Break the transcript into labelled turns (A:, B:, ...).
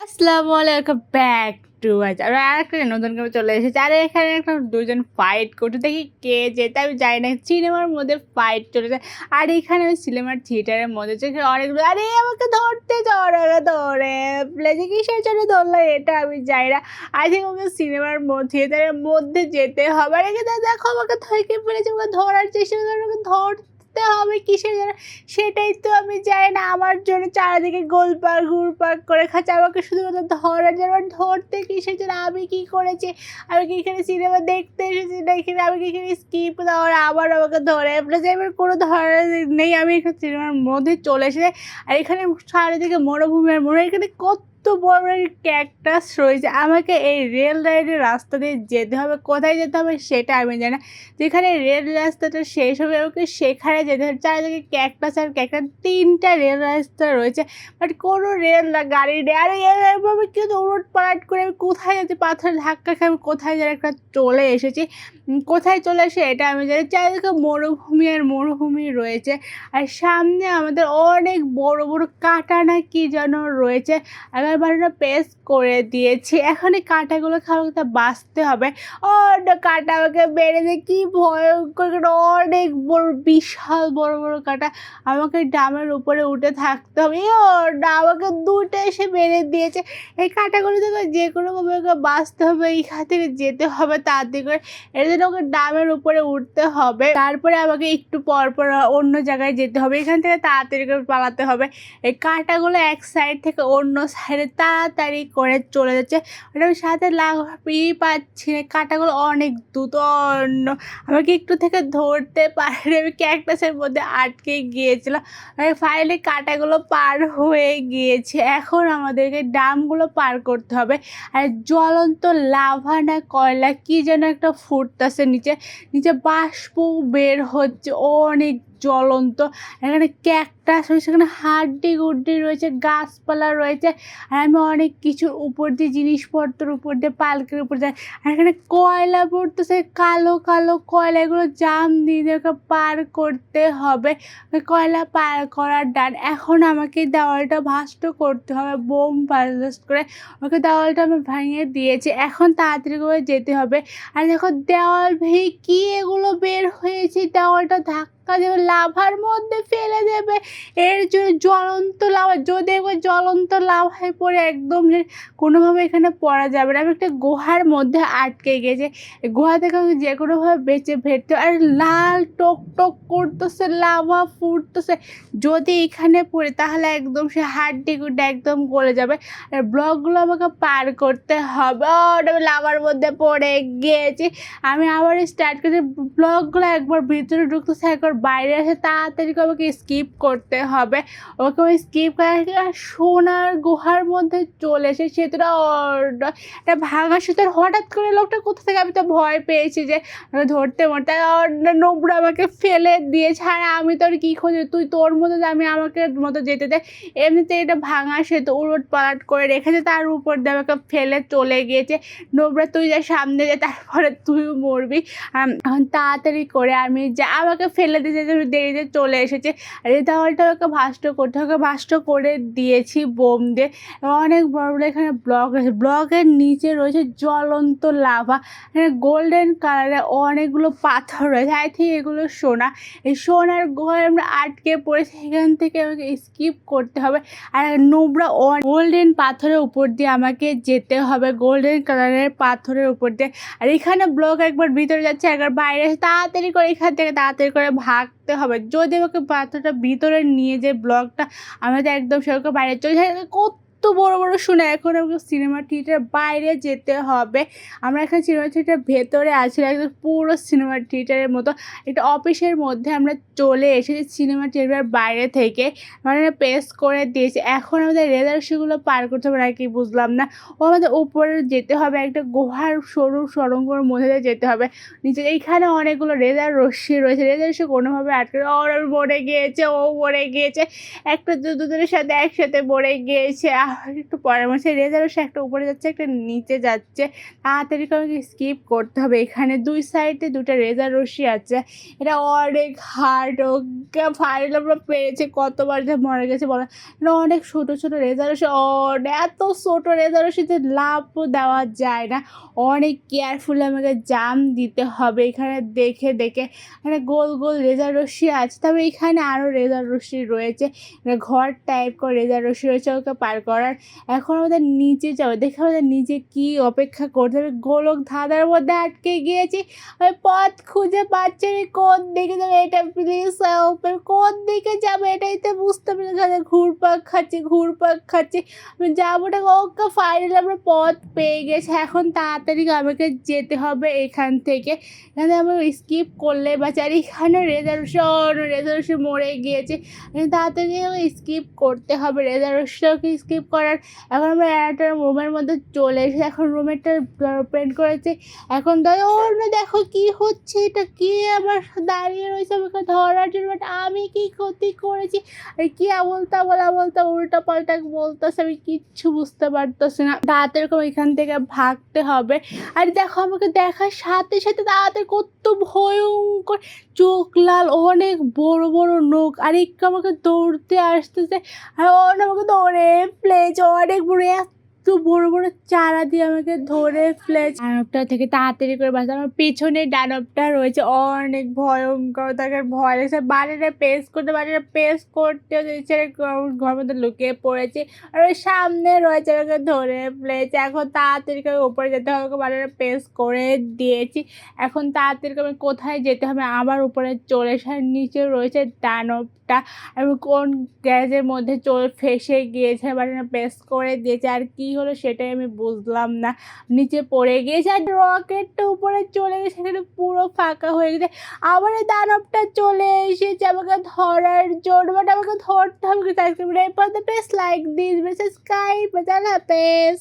A: আসসালামু আলাইকুম back to আর আরেকটা নতুন করে চলে এসেছে। আর এখানে একটা দুজন ফাইট করতে দেখি কে যেতে আমি জানি না। সিনেমার মধ্যে ফাইট চলে যায়। আর এখানে ওই সিনেমার থিয়েটারের মধ্যে অনেকগুলো আরে আমাকে ধরতে ধরে প্লেজে কিসের জন্য ধরলো এটা আমি জানি না। আই থিঙ্ক ওকে সিনেমার থিয়েটারের মধ্যে যেতে হবে। আর এখানে দেখো আমাকে ধরকে ফেলেছে, ওকে ধরার চেষ্টা করে ওকে ধরতে হবে কিসের জন্য সেটাই তো আমি জানি না। আমার জন্য চারিদিকে গোলপাক ঘুরপাক করে খাচ্ছে, আমাকে শুধুমাত্র ধরার জন্য। ধরতে কিসের জন্য? আমি কি করেছি? আমি কি এখানে সিনেমা দেখতে এসেছি না এখানে? আমি কি এখানে স্কিপ দেওয়ার আবার আমাকে ধরে প্লাস এবার কোনো ধরার নেই। আমি এখানে সিনেমার মধ্যে চলে এসেছি। আর এখানে চারিদিকে মরুভূমি আর এখানে কত বড় বড় ক্যাকটাস রয়েছে। আমাকে এই রেল লাইনের রাস্তা দিয়ে যেতে হবে। কোথায় যেতে হবে সেটা আমি জানি না। যেখানে রেল রাস্তাটা শেষ হবে ওকে সেখানে যেতে হবে। চারিদিকে ক্যাকটাস আর ক্যাকটাস, 3টা রেল রাস্তা রয়েছে, বাট কোনো রেল না গাড়ি নেই। আর এভাবে কিন্তু উলট পালট করে আমি কোথায় যাচ্ছি, পাথর ধাক্কা খেয়ে আমি কোথায় যেন একটা চলে এসেছি। কোথায় চলে আসে এটা আমি জানি। চারিদিকে মরুভূমি আর মরুভূমি রয়েছে। আর সামনে আমাদের অনেক বড় বড় কাঁটা না কি যেন রয়েছে। এবার বারোটা পেস্ট করে দিয়েছি। এখন এই কাঁটাগুলো খাওয়া বাঁচতে হবে। কাঁটা আমাকে বেড়ে দিয়ে কি ভয়ঙ্কর অনেক বড় বিশাল বড় বড় কাঁটা। আমাকে ডামের উপরে উঠে থাকতে হবে। আমাকে দুটো এসে বেড়ে দিয়েছে। এই কাঁটাগুলো থেকে যে কোনোভাবে ওকে বাঁচতে হবে, এইখান থেকে যেতে হবে তাড়াতাড়ি করে। এর জন্য ওকে ডামের উপরে উঠতে হবে। তারপরে আমাকে একটু পর পর অন্য জায়গায় যেতে হবে। এখান থেকে তাড়াতাড়ি করে পালাতে হবে। এই কাঁটাগুলো এক সাইড থেকে অন্য সাইডে তাড়াতাড়ি করে চলে যাচ্ছে। ওটার সাথে লাফিয়ে পাচ্ছি না, কাঁটাগুলো অনেক দ্রুত। আমাকে একটু থেকে ধরতে পারে, আমি ক্যাকটাসের মধ্যে আটকে গিয়েছিলাম। ফাইনালি কাঁটাগুলো পার হয়ে গিয়েছে। এখন আমাদেরকে ডামগুলো পার করতে হবে। আর জ্বলন্ত লাভা না কয়লা কি যেন একটা ফুটতেছে নিচে, নিচে বাষ্প বের হচ্ছে অনেক জ্বলন্ত। এখানে ক্যাকটাস রয়েছে, সেখানে হাড্ডি গুড্ডি রয়েছে, গাছপালা রয়েছে। আর আমি অনেক কিছুর উপর দিয়ে জিনিসপত্রের উপর দিয়ে পালকের উপর যাই। আর এখানে কয়লা পড়তেছে, কালো কালো কয়লা, এগুলো জাম দিয়ে ওকে পার করতে হবে। কয়লা পার করার ডান। এখন আমাকে দেওয়ালটা ভাস্ট করতে হবে বোম বাস্ট করে। ওকে দেওয়ালটা আমি ভেঙে দিয়েছি, এখন তাড়াতাড়ি করে যেতে হবে। আর দেখো দেওয়াল ভেঙে কি এগুলো বের হয়েছে, দেওয়ালটা ধাক্কা দেবে, লাভার মধ্যে ফেলে দেবে। এর জন্য জ্বলন্ত লাভা, যদি একবার জ্বলন্ত লাভায় পড়ে একদম কোনোভাবে এখানে পড়া যাবে না। আমি একটা গুহার মধ্যে আটকে গেছে, গুহা থেকে আমি যে কোনোভাবে বেঁচে ফেরতে। আর লাল টক টক করতেছে, লাভা ফুটতেছে। যদি এখানে পড়ে তাহলে একদম সে হাড্ডি গুড্ডি একদম গলে যাবে। আর ব্লকগুলো আমাকে পার করতে হবে। আমি লাভার মধ্যে পড়ে গিয়েছি। আমি আবার স্টার্ট করছি। ব্লকগুলো একবার ভিতরে ঢুকতেছে, একবার বাইরে আসে। তাড়াতাড়ি করে আমাকে স্কিপ করতে হবে। ওকে ওই স্কিপ করে সোনার গুহার মধ্যে চলে এসে সেতুটা একটা ভাঙা সেতুর হঠাৎ করে লোকটা কোথা থেকে, আমি তো ভয় পেয়েছি যে ধরতে মরতে। নোংরা আমাকে ফেলে দিয়েছে। আর আমি তোর কী খোঁজে, তুই তোর মতো আমি আমাকে মতো যেতে দে। এমনিতে এটা ভাঙা সেতু উলট পালট করে রেখেছে, তার উপর দিয়ে আমাকে ফেলে চলে গিয়েছে। নোংরা তুই যা সামনে যা, তারপরে তুইও মরবি। এখন তাড়াতাড়ি করে আমি যা, আমাকে ফেলে দিয়ে দেরিতে চলে এসেছে। আর এই দেওয়ালটা ওকে ভাস্ট করতে, ওকে ভাস্ট করে দিয়েছি বোম দিয়ে। অনেক বড় বড় এখানে ব্লক রয়েছে, ব্লকের নিচে রয়েছে জ্বলন্ত লাভা। এখানে গোল্ডেন কালারের অনেকগুলো পাথর রয়েছে, আই থিঙ্ক এগুলো সোনা। এই সোনার ঘরে আমরা আটকে পড়েছি, এখান থেকে আমাকে স্কিপ করতে হবে। আর নোংরা গোল্ডেন পাথরের উপর দিয়ে আমাকে যেতে হবে, গোল্ডেন কালারের পাথরের উপর দিয়ে। আর এখানে ব্লক একবার ভিতরে যাচ্ছে, একবার বাইরে আসে। তাড়াতাড়ি করে এখান থেকে তাড়াতাড়ি করে ভাগতে হবে। যদি আমাকে পাথরটা ভিতরে নিয়ে যে ব্লকটা আমাদের একদম সেরকম বাইরে চলে যায়। কত বড় বড় শুনে, এখন আমাকে সিনেমা থিয়েটার বাইরে যেতে হবে। আমরা এখানে সিনেমা থিয়েটার ভেতরে আছি, একদম পুরো সিনেমা থিয়েটারের মতো একটা অফিসের মধ্যে আমরা চলে এসেছি সিনেমা থিয়েটার বাইরে থেকে। মানে পেস করে দিয়েছি। এখন আমাদের রেজার সেগুলো পার করতে হবে নাকি বুঝলাম না। ও আমাদের উপরে যেতে হবে, একটা গুহার সরু সরঙ্গর মধ্যে দিয়ে যেতে হবে নিচে। এইখানে অনেকগুলো রেজার রশ্মি রয়েছে, রেজার সে কোনোভাবে আটকে মরে গিয়েছে, ও মরে গিয়েছে। একটা দুজনের সাথে একসাথে মরে গিয়েছে। একটু পরে আমার সেই রেজার রশ্মি একটা উপরে যাচ্ছে, একটা নিচে যাচ্ছে। তাড়াতাড়ি করে আমাকে স্কিপ করতে হবে। এখানে 2 সাইডে 2 টা রেজার রশ্মি আছে। এটা অনেক হার্ড। ওকে ফাইনালি আমরা পেরেছি। কতবার যে মরে গেছি বলা, এটা অনেক ছোট, ছোট রেজার রশ্মি। এত ছোট রেজার রশ্মিতে লাফও দেওয়া যায় না। অনেক কেয়ারফুলি আমাকে জাম্প দিতে হবে। এখানে দেখে, দেখে এখানে গোল, গোল রেজার রশ্মি আছে। তবে এখানে আরও রেজার রশ্মি রয়েছে। ঘর টাইপ করে রেজার রশ্মি রয়েছে ওকে পার করার। এখন আমাদের নিচে যাবো। দেখে আমাদের নিচে কি অপেক্ষা করতে হবে। গোলক ধাঁধার মধ্যে আটকে গিয়েছি। আমি পথ খুঁজে পাচ্ছি না, কোন দিকে যাবে। এটা প্লিজ হেল্প, কোন দিকে যাবে এটাই তো বুঝতে পারি না। ঘুরপাক খাচ্ছি, ঘুরপাক খাচ্ছি। আমি যাবো না। ওকে ফাইনালি আমরা পথ পেয়ে গেছি। এখন তাড়াতাড়ি আমাকে যেতে হবে এখান থেকে। এখানে আমরা স্কিপ করলে বাচ্চার এখানে রেজাল্ট মরে গিয়েছে। তাড়াতাড়ি স্কিপ করতে হবে রেজাল্টটাকে স্কিপ করার। এখন আমরা একটা রুমের মধ্যে চলে এসেছি। এখন রুমেরটা ওপেন করেছি। এখন দেখো কি হচ্ছে, এটা কি আমার দাঁড়িয়ে রয়েছে আমাকে ধরার জন্য। বাট আমি কি ক্ষতি করেছি? আর কি বলতা উল্টা পাল্টা বলতেছে, আমি কিচ্ছু বুঝতে পারতেছি না। তাড়াতাড়ি করে এখান থেকে ভাগতে হবে। আর দেখো আমাকে দেখার সাথে সাথে তাড়াতাড়ি কত ভয়ঙ্কর চোখ লাল, অনেক বড় বড় নখ। আর একটু আমাকে দৌড়তে আসতেছে। আর আমাকে ধরে ফেলেছে অনেক বড়, এত বড় বড় চারা দিয়ে আমাকে ধরে ফেলেছে। দানবটা থেকে তাড়াতাড়ি করে বাঁচতে। আমার পিছনে দানবটা রয়েছে, অনেক ভয়ঙ্কর। তাকে ভয় লাগছে। বাড়িটা পেস করতে ঘর মধ্যে লুকিয়ে পড়েছে। আর ওই সামনে রয়েছে, আমাকে ধরে ফেলেছে। এখন তাড়াতাড়ি করে উপরে যেতে হবে। বাড়িটা পেস করে দিয়েছি। এখন তাড়াতাড়ি করে কোথায় যেতে হবে, আবার উপরে চলে এসে নিচে রয়েছে দানবটা। আমি কোন গ্যারেজের মধ্যে ফেসে গিয়েছে, বাটনে প্রেস করে দিয়েছে। আর কি হলো সেটাই আমি বুঝলাম না। নিচে পড়ে গিয়েছে আর রকেটটা উপরে চলে গেছে, সেখানে পুরো ফাঁকা হয়ে গেছে। আবার এই দানবটা চলে এসেছে আমাকে ধরার জন্য। বাট আমাকে ধরতে হবে। Like this, subscribe,